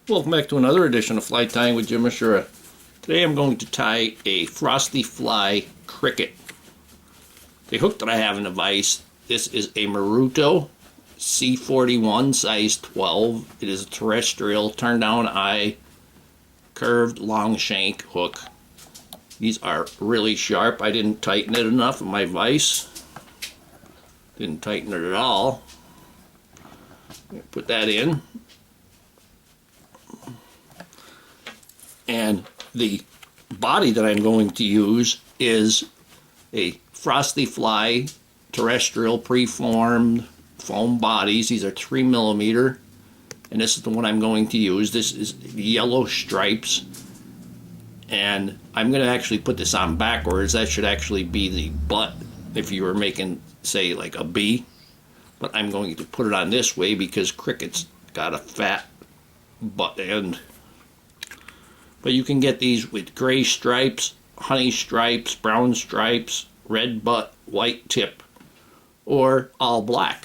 Welcome back to another edition of Fly Tying with Jim Misiura. Today I'm going to tie a FrostyFly cricket. The hook that I have in the vise, this is a Maruto C41 size 12. It is a terrestrial turn down eye curved long shank hook. These are really sharp. I didn't tighten it enough in my vise. Didn't tighten it at all. Put that in. And the body that I'm going to use is a FrostyFly terrestrial preformed foam bodies. These are 3mm, and this is the one I'm going to use. This is yellow stripes, and I'm going to actually put this on backwards. That should actually be the butt if you were making, say, like a bee. But I'm going to put it on this way because cricket's got a fat butt end. But you can get these with gray stripes, honey stripes, brown stripes, red butt, white tip, or all black.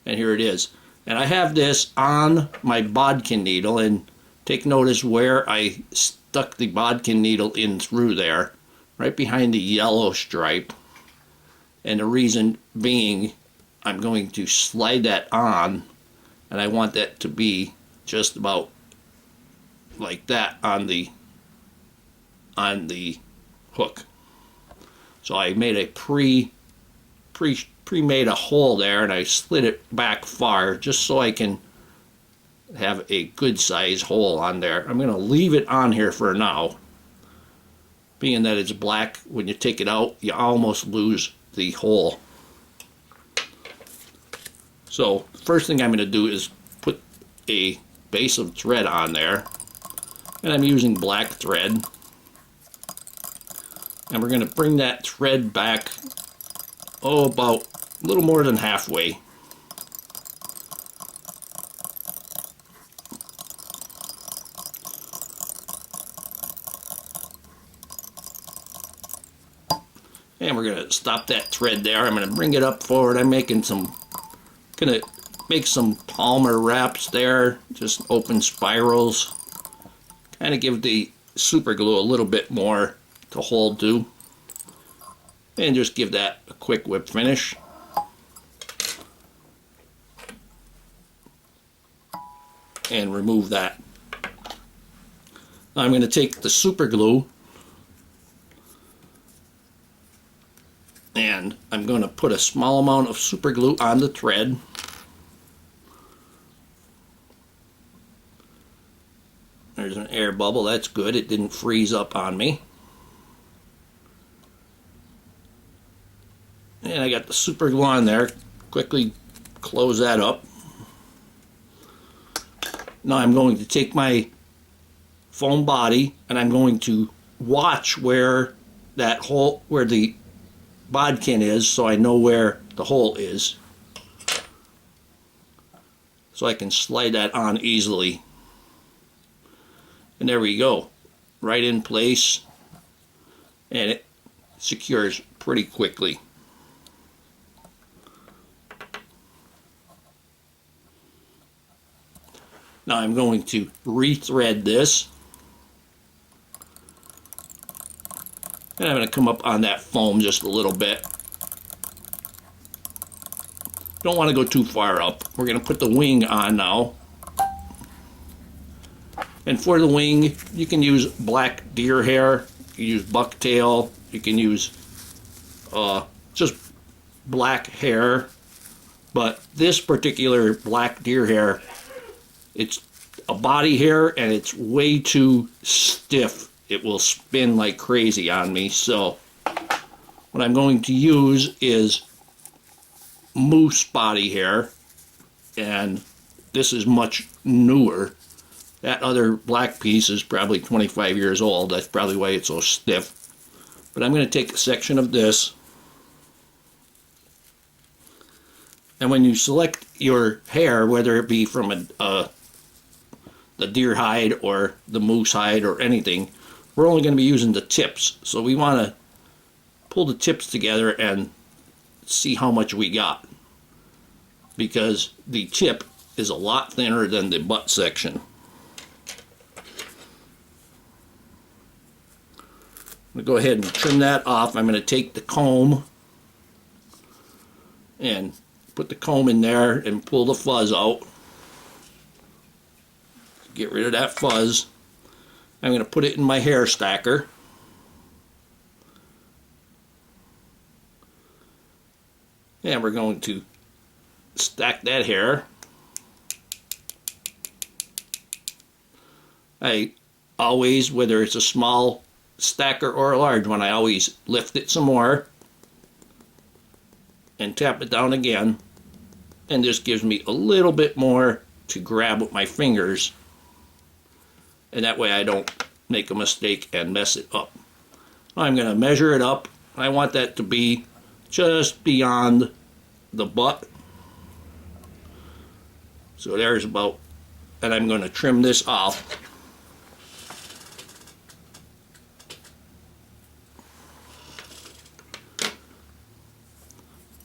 And here it is. And I have this on my bodkin needle, and take notice where I stuck the bodkin needle in through there, right behind the yellow stripe. And the reason being, I'm going to slide that on, and I want that to be just about like that on the hook. So I made a pre-made a hole there, and I slid it back far just so I can have a good size hole on there. I'm going to leave it on here for now, being that it's black. When you take it out, you almost lose the hole. So the first thing I'm going to do is put a base of thread on there. And I'm using black thread. And we're going to bring that thread back, about a little more than halfway. And we're going to stop that thread there. I'm going to bring it up forward. I'm going to make some Palmer wraps there, just open spirals. Kind of give the super glue a little bit more to hold to, and just give that a quick whip finish. And remove that. Now I'm going to take the super glue and I'm going to put a small amount of super glue on the thread. There's an air bubble. That's good. It didn't freeze up on me. And I got the super glue on there. Quickly close that up. Now I'm going to take my foam body and I'm going to watch where that hole, where the bodkin is, so I know where the hole is, so I can slide that on easily. And there we go, right in place, and it secures pretty quickly. Now I'm going to rethread this, and I'm going to come up on that foam just a little bit. Don't want to go too far up. We're going to put the wing on now. And for the wing, you can use black deer hair, you can use bucktail, you can use just black hair. But this particular black deer hair, it's a body hair and it's way too stiff. It will spin like crazy on me. So what I'm going to use is moose body hair, and this is much newer. That other black piece is probably 25 years old. That's probably why it's so stiff. But I'm going to take a section of this. And when you select your hair, whether it be from the deer hide or the moose hide or anything, we're only going to be using the tips. So we want to pull the tips together and see how much we got. Because the tip is a lot thinner than the butt section. I'm going to go ahead and trim that off. I'm going to take the comb and put the comb in there and pull the fuzz out. Get rid of that fuzz. I'm going to put it in my hair stacker. And we're going to stack that hair. I always, whether it's a small stacker or a large one, I always lift it some more and tap it down again, and this gives me a little bit more to grab with my fingers, and that way I don't make a mistake and mess it up. I'm going to measure it up. I want that to be just beyond the butt, so there's about, and I'm going to trim this off.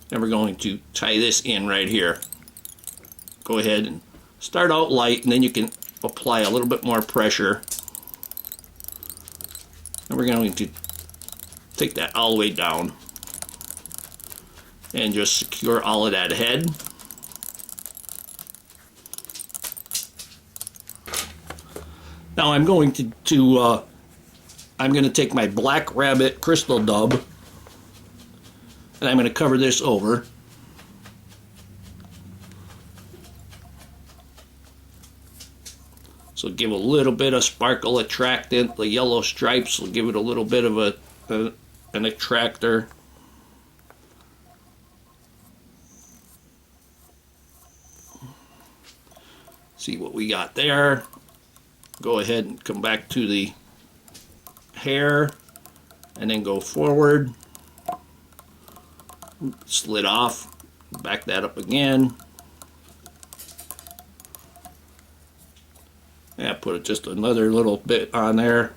And we're going to tie this in right here. Go ahead and start out light, and then you can apply a little bit more pressure. And we're going to take that all the way down and just secure all of that head. Now I'm going to take my Black Rabbit crystal dub, and I'm going to cover this over. So give a little bit of sparkle attractant. The yellow stripes will give it a little bit of an attractor. See what we got there. Go ahead and come back to the hair and then go forward. Slid off, back that up again. Yeah, put just another little bit on there.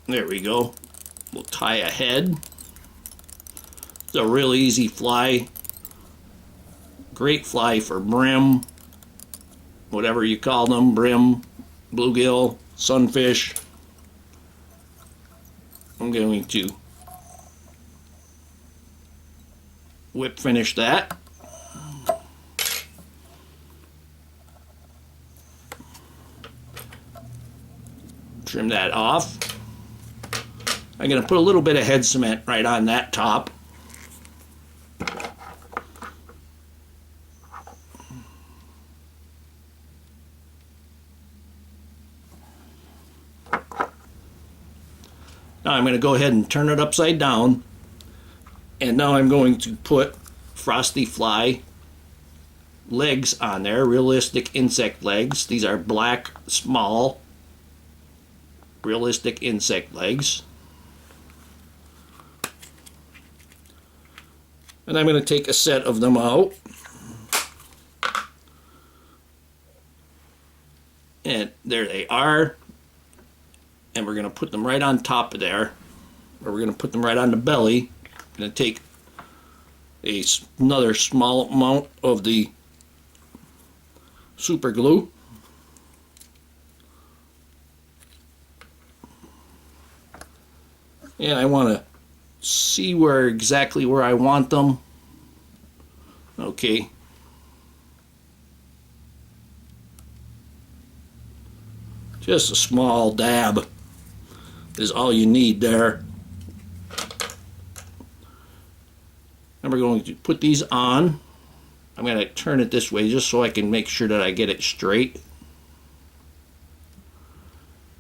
There we go. We'll tie a head. It's a real easy fly. Great fly for brim, whatever you call them, brim, bluegill, sunfish. I'm going to whip finish that. Trim that off. I'm going to put a little bit of head cement right on that top. Now I'm going to go ahead and turn it upside down, and now I'm going to put FrostyFly legs on there, realistic insect legs. These are black, small, realistic insect legs. And I'm going to take a set of them out. And there they are. And we're going to put them right on top of there. Or we're going to put them right on the belly. I'm going to take another small amount of the super glue. And I want to see exactly where I want them. Okay. Just a small dab is all you need there. And we're going to put these on. I'm going to turn it this way just so I can make sure that I get it straight.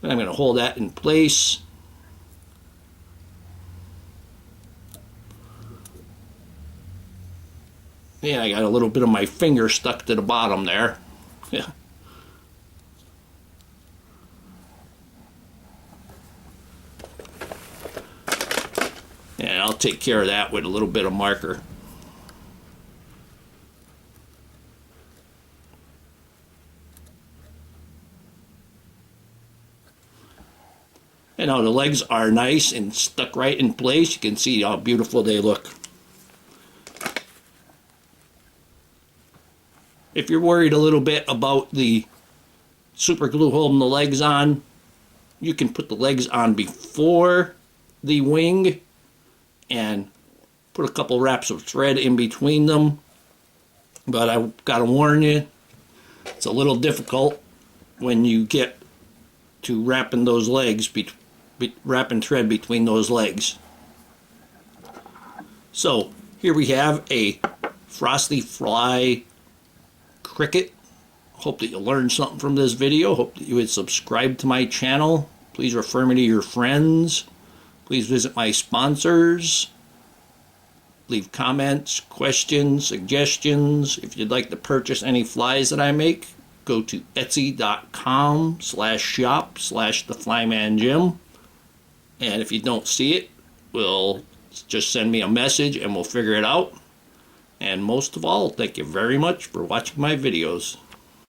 And I'm going to hold that in place. Yeah, I got a little bit of my finger stuck to the bottom there. Yeah. And I'll take care of that with a little bit of marker. And now the legs are nice and stuck right in place. You can see how beautiful they look. If you're worried a little bit about the super glue holding the legs on, you can put the legs on before the wing and put a couple wraps of thread in between them. But I've got to warn you, it's a little difficult when you get to wrapping those legs, wrapping thread between those legs. So here we have a FrostyFly cricket. Hope that you learned something from this video. Hope that you would subscribe to my channel. Please refer me to your friends. Please visit my sponsors. Leave comments, questions, suggestions. If you'd like to purchase any flies that I make, go to etsy.com/shop/theflymanjim. And if you don't see it, we'll just send me a message and we'll figure it out. And most of all, thank you very much for watching my videos.